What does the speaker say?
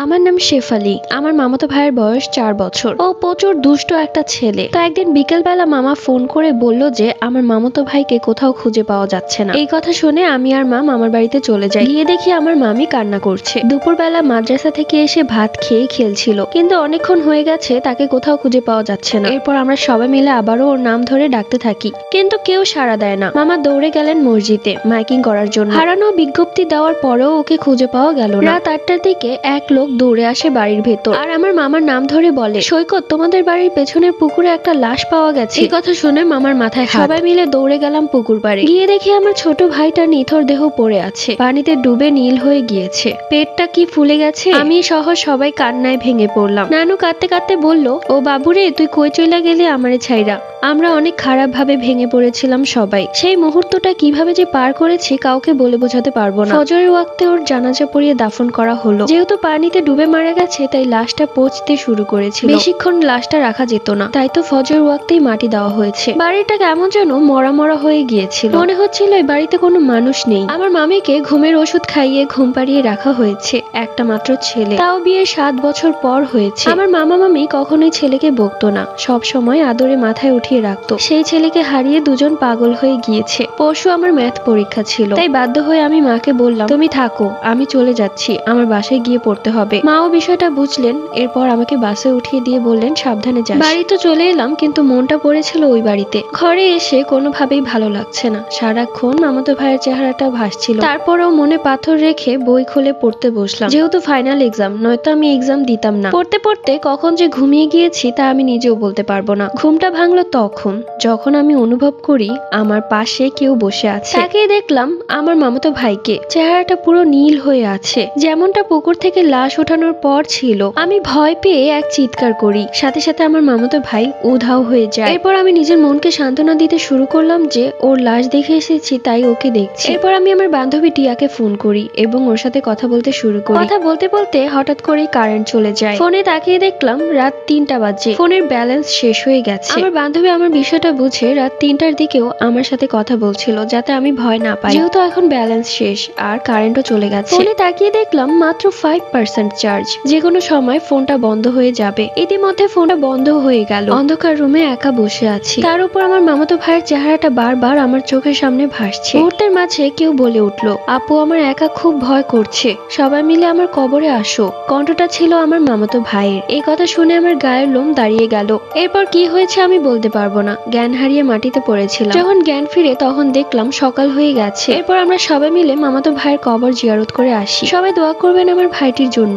আমার নাম শেফালি। আমার মামাতো ভাইয়ের বয়স 4 বছর। ও প্রচুর দুষ্ট একটা ছেলে। তো একদিন বিকেলবেলা মামা ফোন করে বলল যে আমার মামাতো ভাইকে কোথাও খুঁজে পাওয়া যাচ্ছে না। এই কথা শুনে আমি আর মা মামার বাড়িতে চলে যাই। গিয়ে দেখি আমার মামি কান্না করছে। দুপুরবেলা মাদ্রাসা থেকে এসে ভাত খেয়ে খেলছিল, কিন্তু অনেকক্ষণ হয়ে গেছে তাকে কোথাও খুঁজে পাওয়া যাচ্ছে না। এরপর আমরা সবাই মিলে আবারও ওর নাম ধরে ডাকতে থাকি, কিন্তু কেউ সাড়া দেয় না। মামা দৌড়ে গেলেন মসজিদে মাইকিং করার জন্য। হারানো বিজ্ঞপ্তি দেওয়ার পরেও ওকে খুঁজে পাওয়া গেল না। রাত 8টার দিকে এক লোক দৌড়ে আসে বাড়ির ভেতর, আর আমার মামার নাম ধরে বলে, সৈকত, তোমাদের বাড়ির পেছনের পুকুরে একটা লাশ পাওয়া গেছে। এই কথা শুনে মামার মাথায় হাত। সবাই মিলে দৌড়ে গেলাম পুকুর পাড়ে। গিয়ে দেখি আমার ছোট ভাইটা নিথর দেহ পড়ে আছে, পানিতে ডুবে নীল হয়ে গিয়েছে। পেটটা কি ফুলে গেছে। আমি সহ সবাই কান্নায় ভেঙে পড়লাম। নানু কাঁদতে কাঁদতে বলল, ও বাবুরে, তুই কই চইলা গেলি আমারে ছাইরা। আমরা অনেক খারাপ ভাবে ভেঙে পড়েছিলাম সবাই। সেই মুহূর্তটা কিভাবে যে পার করেছি কাউকে বলে বোঝাতে পারবো না। ফজরের ওয়াক্তে ওর জানাজা পড়িয়ে দাফন করা হলো। যেহেতু পানিতে ডুবে মারা গেছে তাই লাশটা পচতে শুরু করেছিল। বেশিক্ষণ লাশটা রাখা যেত না, তাই তো ফজর ওয়াক্তেই মাটি দেওয়া হয়েছে। বাড়িটা কেমন যেন মরা মরা হয়ে গিয়েছিল। মনে হচ্ছিল এই বাড়িতে কোনো মানুষ নেই। আমার মামিকে ঘুমের ওষুধ খাইয়ে ঘুম পাড়িয়ে রাখা হয়েছে। একটা মাত্র ছেলে, তাও বিয়ে 7 বছর পর হয়েছে। আমার মামা মামি কখনোই ছেলেকে বকতো না, সব সময় আদরে মাথায় উঠিয়ে রাখতো। সেই ছেলেকে হারিয়ে দুজন পাগল হয়ে গিয়েছে। পরশু আমার ম্যাথ পরীক্ষা ছিল, তাই বাধ্য হয়ে আমি মাকে বললাম, তুমি থাকো, আমি চলে যাচ্ছি, আমার বাসায় গিয়ে পড়তে হবে। মাও বিষয়টা বুঝলেন। এরপর আমাকে বাসে উঠিয়ে দিয়ে বললেন, সাবধানে যাস। বাড়ি তো চলে এলাম, কিন্তু মনটা পড়েছিল ওই বাড়িতে। ঘরে এসে কোনোভাবেই ভালো লাগছে না। সারাক্ষণ মামাতো ভাইয়ের চেহারাটা ভাসছিল। তারপরেও মনে পাথর রেখে বই খুলে পড়তে বসলাম, যেহেতু ফাইনাল এক্সাম, নয়তো আমি এক্সাম দিতাম না। পড়তে পড়তে কখন যে ঘুমিয়ে গিয়েছি তা আমি নিজেও বলতে পারবো না। ঘুমটা ভাঙলো তখন যখন আমি অনুভব করি আমার পাশে কেউ বসে আছে। তাকেই দেখলাম আমার মামাতো ভাইকে। চেহারাটা পুরো নীল হয়ে আছে, যেমনটা পুকুর থেকে লাশ ওঠানোর পর ছিল। আমি ভয় পেয়ে এক চিৎকার করি, সাথে সাথে আমার মামাতো ভাই উধাও হয়ে যায়। এরপর আমি নিজের মনকে সান্ত্বনা দিতে শুরু করলাম যে ওর লাশ দেখে এসেছি, তাই ওকে দেখছি। এরপর আমি আমার বান্ধবী টিয়াকে ফোন করি এবং ওর সাথে কথা বলতে শুরু করি। কথা বলতে বলতে হঠাৎ করেই কারেন্ট চলে যায়। ফোনে তাকিয়ে দেখলাম রাত 3টা বাজে। ফোনের ব্যালেন্স শেষ হয়ে গেছে। আমার বান্ধবী আমার বিষয়টা বুঝে রাত 3টার দিকেও আমার সাথে কথা বলছিল, যাতে আমি ভয় না পাই, যেহেতু এখন ব্যালেন্স শেষ আর কারেন্টও চলে গেছে। ফোনে তাকিয়ে দেখলাম মাত্র 5% চার্জ, যে কোনো সময় ফোনটা বন্ধ হয়ে যাবে। ইতিমধ্যে ফোনটা বন্ধ হয়ে গেল। অন্ধকার রুমে একা বসে আছি। তার উপর আমার মামাতো ভাইয়ের চেহারাটা বারবার আমার চোখের সামনে ভাসছে। মুহূর্তের মাঝে কেউ বলে উঠলো, আপু, আমার একা খুব ভয় করছে, সবাই মিলে আমার কবরে আসো। কণ্ঠটা ছিল আমার মামাতো ভাইয়ের। এই কথা শুনে আমার গায়ের লোম দাঁড়িয়ে গেল। এরপর কি হয়েছে আমি বলতে পারবো না। জ্ঞান হারিয়ে মাটিতে পড়েছিলাম। যখন জ্ঞান ফিরে তখন দেখলাম সকাল হয়ে গেছে। এরপর আমরা সবাই মিলে মামাতো ভাইয়ের কবর জিয়ারত করে আসি। সবাই দোয়া করবেন আমার ভাইটির জন্য।